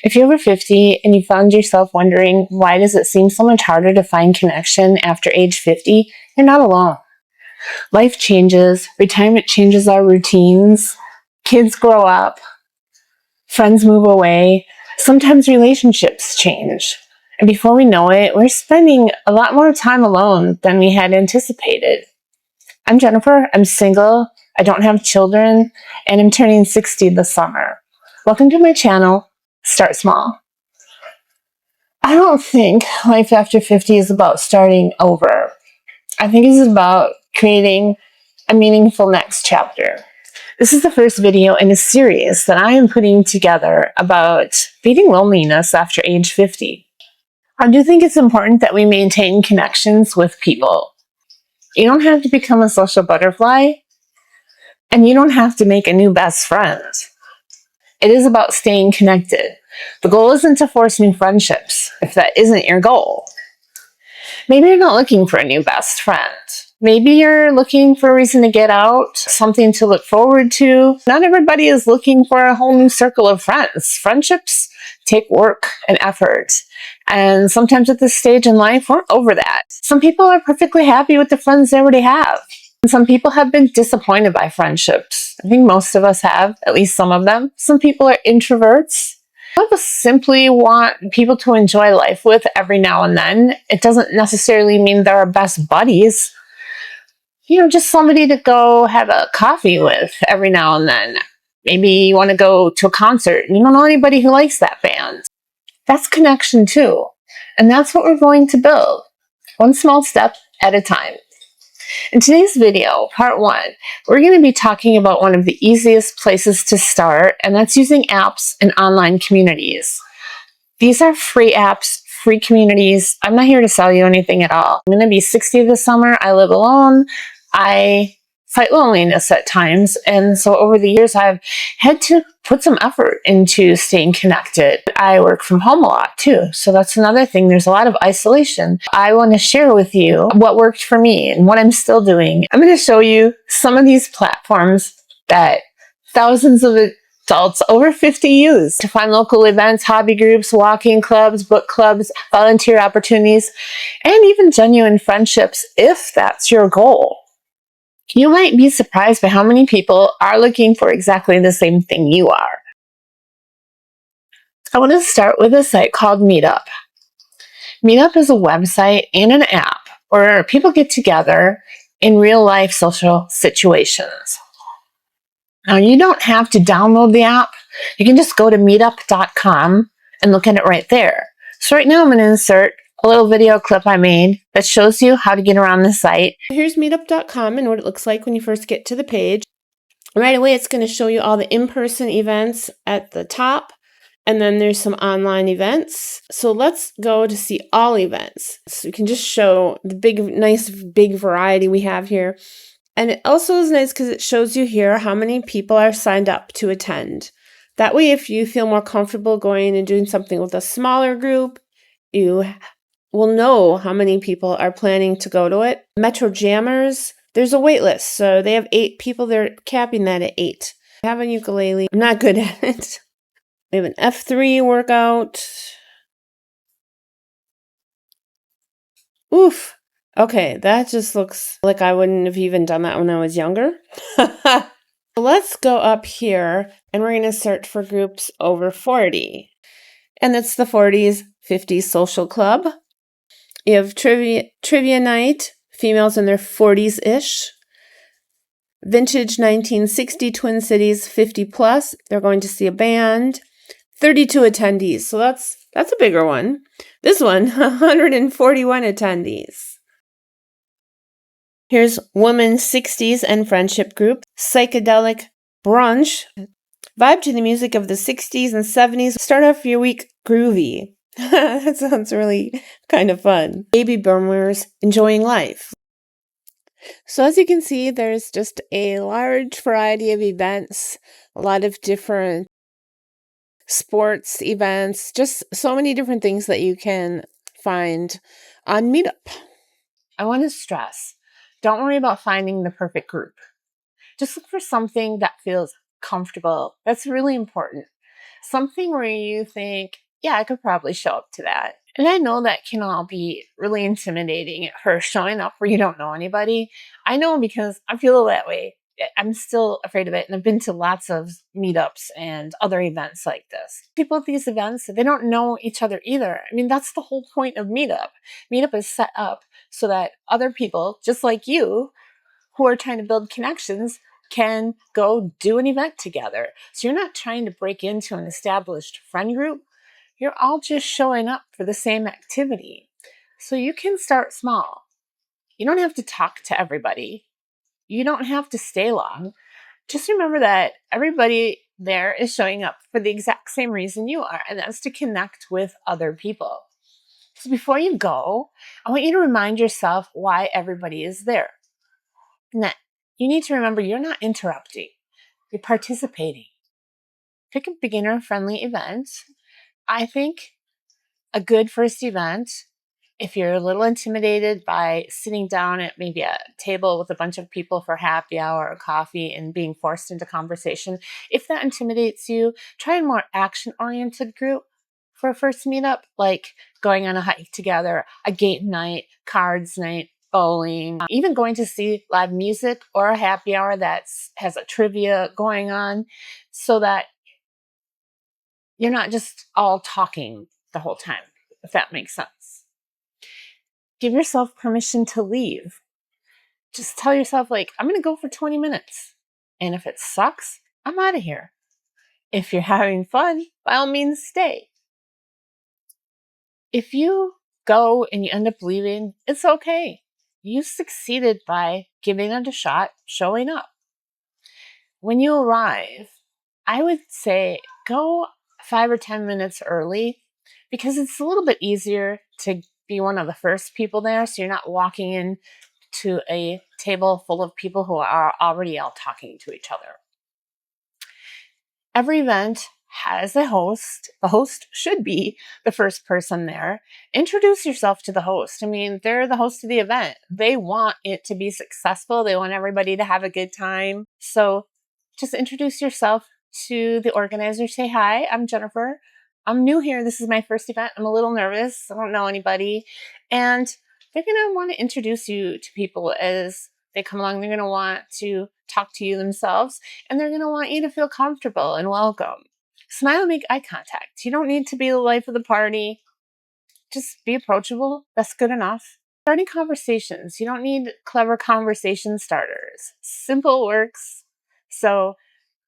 If you're over 50 and you found yourself wondering why does it seem so much harder to find connection after age 50, you're not alone. Life changes, retirement changes our routines, kids grow up, friends move away, sometimes relationships change. And before we know it, we're spending a lot more time alone than we had anticipated. I'm Jennifer, I'm single, I don't have children, and I'm turning 60 this summer. Welcome to my channel, Start Small. I don't think life after 50 is about starting over. I think it's about creating a meaningful next chapter. This is the first video in a series that I am putting together about beating loneliness after age 50. I do think it's important that we maintain connections with people. You don't have to become a social butterfly, and you don't have to make a new best friend. It is about staying connected. The goal isn't to force new friendships, if that isn't your goal. Maybe you're not looking for a new best friend. Maybe you're looking for a reason to get out, something to look forward to. Not everybody is looking for a whole new circle of friends. Friendships take work and effort. And sometimes at this stage in life, we're over that. Some people are perfectly happy with the friends they already have. And some people have been disappointed by friendships. I think most of us have, at least some of them. Some people are introverts. Some of us simply want people to enjoy life with every now and then. It doesn't necessarily mean they're our best buddies. Just somebody to go have a coffee with every now and then. Maybe you want to go to a concert and you don't know anybody who likes that band. That's connection too. And that's what we're going to build, one small step at a time. In today's video, part 1, we're going to be talking about one of the easiest places to start, and that's using apps and online communities. These are free apps, free communities. I'm not here to sell you anything at all. I'm going to be 60 this summer. I live alone. I fight loneliness at times, and so over the years I've had to put some effort into staying connected. I work from home a lot too, so that's another thing. There's a lot of isolation. I want to share with you what worked for me and what I'm still doing. I'm going to show you some of these platforms that thousands of adults over 50 use to find local events, hobby groups, walking clubs, book clubs, volunteer opportunities, and even genuine friendships if that's your goal. You might be surprised by how many people are looking for exactly the same thing you are. I want to start with a site called Meetup. Meetup is a website and an app where people get together in real life social situations. Now, you don't have to download the app. You can just go to meetup.com and look at it right there. So right now I'm going to insert a little video clip I made that shows you how to get around the site. Here's meetup.com and what it looks like when you first get to the page. Right away, it's going to show you all the in-person events at the top, and then there's some online events. So let's go to see all events. So you can just show the nice big variety we have here. And it also is nice because it shows you here how many people are signed up to attend. That way, if you feel more comfortable going and doing something with a smaller group, you will know how many people are planning to go to it. Metro Jammers, there's a wait list. So they have 8 people. They're capping that at 8. I have a ukulele. I'm not good at it. We have an F3 workout. Oof. Okay, that just looks like I wouldn't have even done that when I was younger. Let's go up here and we're going to search for groups over 40. And it's the 40s, 50s social club. You have trivia night, females in their 40s-ish. Vintage 1960 Twin Cities, 50 plus. They're going to see a band. 32 attendees. So that's a bigger one. This one, 141 attendees. Here's Women's 60s and Friendship Group. Psychedelic brunch. Vibe to the music of the 60s and 70s. Start off your week groovy. That sounds really kind of fun. Baby boomers enjoying life. So as you can see, there's just a large variety of events, a lot of different sports events, just so many different things that you can find on Meetup. I want to stress, don't worry about finding the perfect group. Just look for something that feels comfortable. That's really important. something where you think, yeah, I could probably show up to that. And I know that can all be really intimidating at first, showing up where you don't know anybody. I know because I feel that way. I'm still afraid of it. And I've been to lots of meetups and other events like this. People at these events, they don't know each other either. I mean, that's the whole point of Meetup. Meetup is set up so that other people, just like you, who are trying to build connections, can go do an event together. So you're not trying to break into an established friend group. You're all just showing up for the same activity. So you can start small. You don't have to talk to everybody. You don't have to stay long. Just remember that everybody there is showing up for the exact same reason you are, and that's to connect with other people. So before you go, I want you to remind yourself why everybody is there. And that you need to remember you're not interrupting, you're participating. Pick a beginner friendly event. I think a good first event, if you're a little intimidated by sitting down at maybe a table with a bunch of people for happy hour or coffee and being forced into conversation, if that intimidates you, try a more action oriented group for a first meetup, like going on a hike together, a game night, cards night, bowling, even going to see live music or a happy hour that has a trivia going on, so that you're not just all talking the whole time, if that makes sense. Give yourself permission to leave. Just tell yourself, like, I'm going to go for 20 minutes. And if it sucks, I'm out of here. If you're having fun, by all means, stay. If you go and you end up leaving, it's okay. You succeeded by giving it a shot, showing up. When you arrive, I would say go 5 or 10 minutes early, because it's a little bit easier to be one of the first people there. So you're not walking in to a table full of people who are already all talking to each other. Every event has a host. The host should be the first person there. Introduce yourself to the host. I mean, they're the host of the event. They want it to be successful. They want everybody to have a good time. So just introduce yourself to the organizer. Say, hi, I'm Jennifer. I'm new here. This is my first event. I'm a little nervous. I don't know anybody. And they're going to want to introduce you to people as they come along. They're going to want to talk to you themselves, and they're going to want you to feel comfortable and welcome. Smile and make eye contact. You don't need to be the life of the party. Just be approachable. That's good enough. Starting conversations. You don't need clever conversation starters. Simple works. So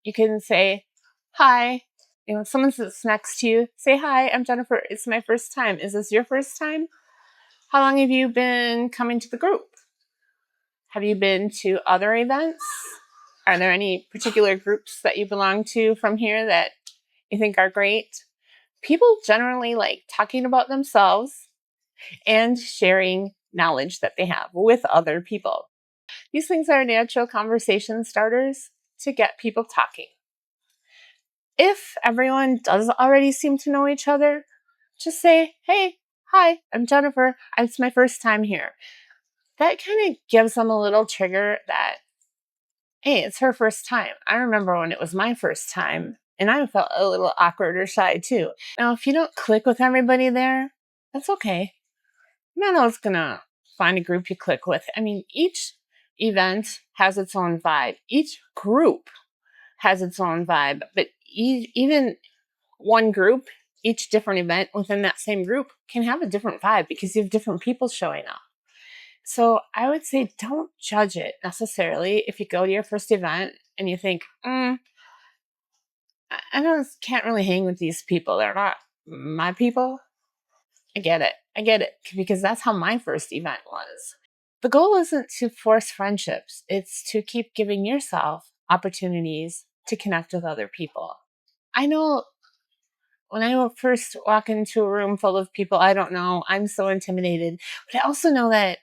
you can say, hi. You know, if someone sits next to you, say, hi, I'm Jennifer. It's my first time. Is this your first time? How long have you been coming to the group? Have you been to other events? Are there any particular groups that you belong to from here that you think are great? People generally like talking about themselves and sharing knowledge that they have with other people. These things are natural conversation starters to get people talking. If everyone does already seem to know each other, just say, hey, hi, I'm Jennifer. It's my first time here. That kind of gives them a little trigger that, hey, it's her first time. I remember when it was my first time, and I felt a little awkward or shy too. Now, if you don't click with everybody there, that's okay. You're not always gonna find a group you click with. I mean, each event has its own vibe. Each group has its own vibe, but even one group, each different event within that same group can have a different vibe because you have different people showing up. So I would say don't judge it necessarily if you go to your first event and you think, I can't really hang with these people. They're not my people. I get it. I get it, because that's how my first event was. The goal isn't to force friendships. It's to keep giving yourself opportunities to connect with other people. I know when I first walk into a room full of people I don't know, I'm so intimidated. But I also know that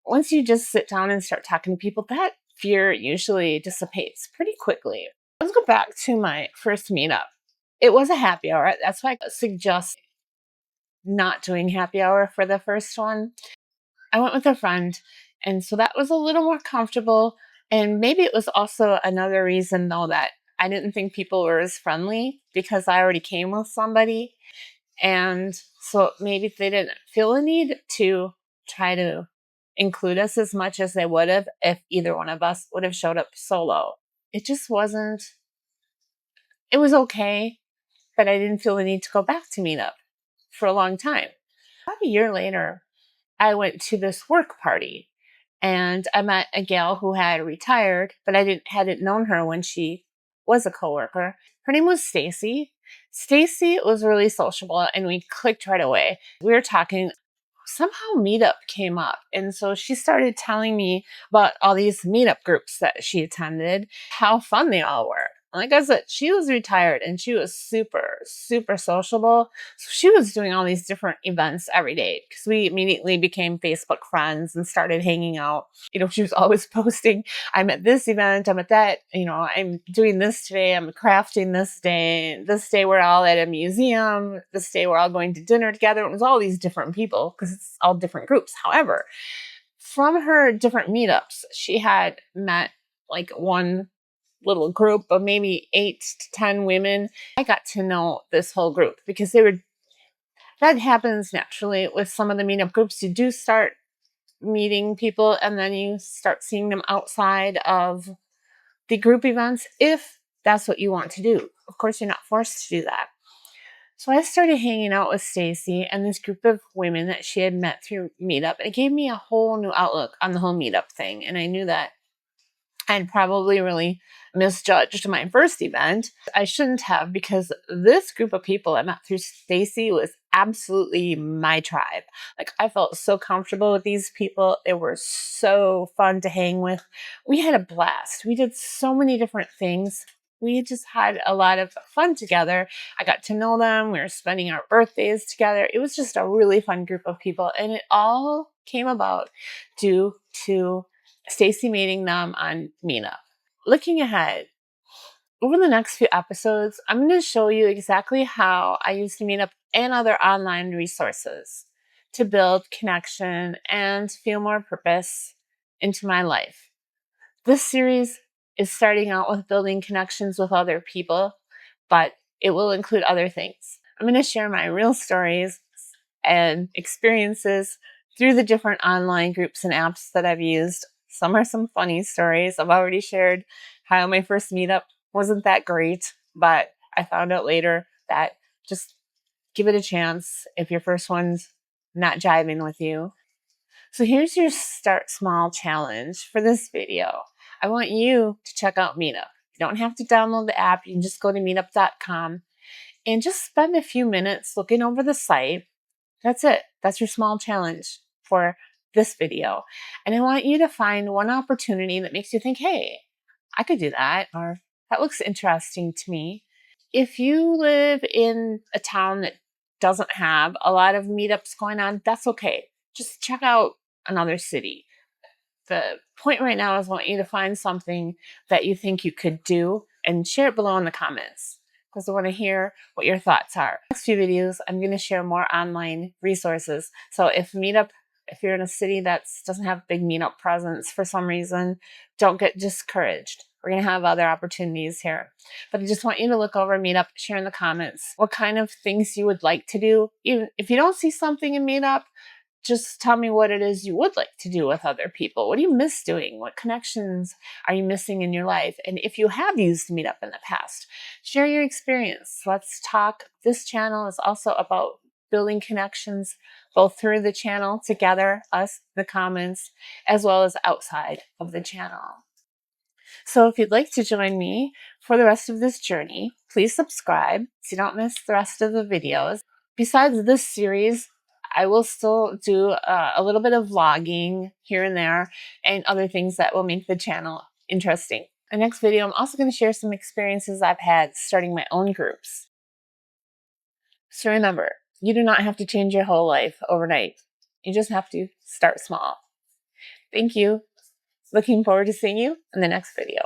once you just sit down and start talking to people, that fear usually dissipates pretty quickly. Let's go back to my first meetup. It was a happy hour. That's why I suggest not doing happy hour for the first one. I went with a friend, and so that was a little more comfortable. And maybe it was also another reason, though, that I didn't think people were as friendly because I already came with somebody. And so maybe they didn't feel a need to try to include us as much as they would have if either one of us would have showed up solo. It just wasn't, it was okay, but I didn't feel the need to go back to meetup for a long time. About a year later, I went to this work party and I met a gal who had retired, but I hadn't known her when she was a coworker. Her name was Stacy. Stacy was really sociable and we clicked right away. We were talking. Somehow meetup came up. And so she started telling me about all these meetup groups that she attended, how fun they all were. Like I said, she was retired and she was super, super sociable. So she was doing all these different events every day because we immediately became Facebook friends and started hanging out. She was always posting, I'm at this event, I'm at that, I'm doing this today, I'm crafting this day we're all at a museum, this day we're all going to dinner together. It was all these different people because it's all different groups. However, from her different meetups, she had met like one little group of maybe 8 to 10 women. I got to know this whole group because that happens naturally with some of the meetup groups. You do start meeting people and then you start seeing them outside of the group events if that's what you want to do. Of course, you're not forced to do that. So I started hanging out with Stacy and this group of women that she had met through meetup. It gave me a whole new outlook on the whole meetup thing. And I knew that I'd probably really misjudged my first event. I shouldn't have, because this group of people I met through Stacy was absolutely my tribe. Like, I felt so comfortable with these people. They were so fun to hang with. We had a blast. We did so many different things. We just had a lot of fun together. I got to know them. We were spending our birthdays together. It was just a really fun group of people. And it all came about due to Stacy meeting them on Meetup. Looking ahead, over the next few episodes, I'm going to show you exactly how I use Meetup and other online resources to build connection and feel more purpose into my life. This series is starting out with building connections with other people, but it will include other things. I'm going to share my real stories and experiences through the different online groups and apps that I've used. Some are some funny stories. I've already shared how my first meetup wasn't that great, but I found out later that just give it a chance if your first one's not jiving with you. So here's your start small challenge for this video. I want you to check out Meetup. You don't have to download the app. You can just go to meetup.com and just spend a few minutes looking over the site. That's it. That's your small challenge for this video. And I want you to find one opportunity that makes you think, hey, I could do that, or that looks interesting to me. If you live in a town that doesn't have a lot of meetups going on, that's okay. Just check out another city. The point right now is I want you to find something that you think you could do and share it below in the comments, because I want to hear what your thoughts are. Next few videos, I'm going to share more online resources. So if you're in a city that doesn't have big meetup presence for some reason, don't get discouraged. We're going to have other opportunities here. But I just want you to look over Meetup, share in the comments what kind of things you would like to do. Even if you don't see something in Meetup, just tell me what it is you would like to do with other people. What do you miss doing? What connections are you missing in your life? And if you have used Meetup in the past, share your experience. Let's talk. This channel is also about building connections both through the channel together, us, the comments, as well as outside of the channel. So if you'd like to join me for the rest of this journey, please subscribe so you don't miss the rest of the videos. Besides this series, I will still do a little bit of vlogging here and there and other things that will make the channel interesting. In the next video, I'm also going to share some experiences I've had starting my own groups. So remember, you do not have to change your whole life overnight. You just have to start small. Thank you. Looking forward to seeing you in the next video.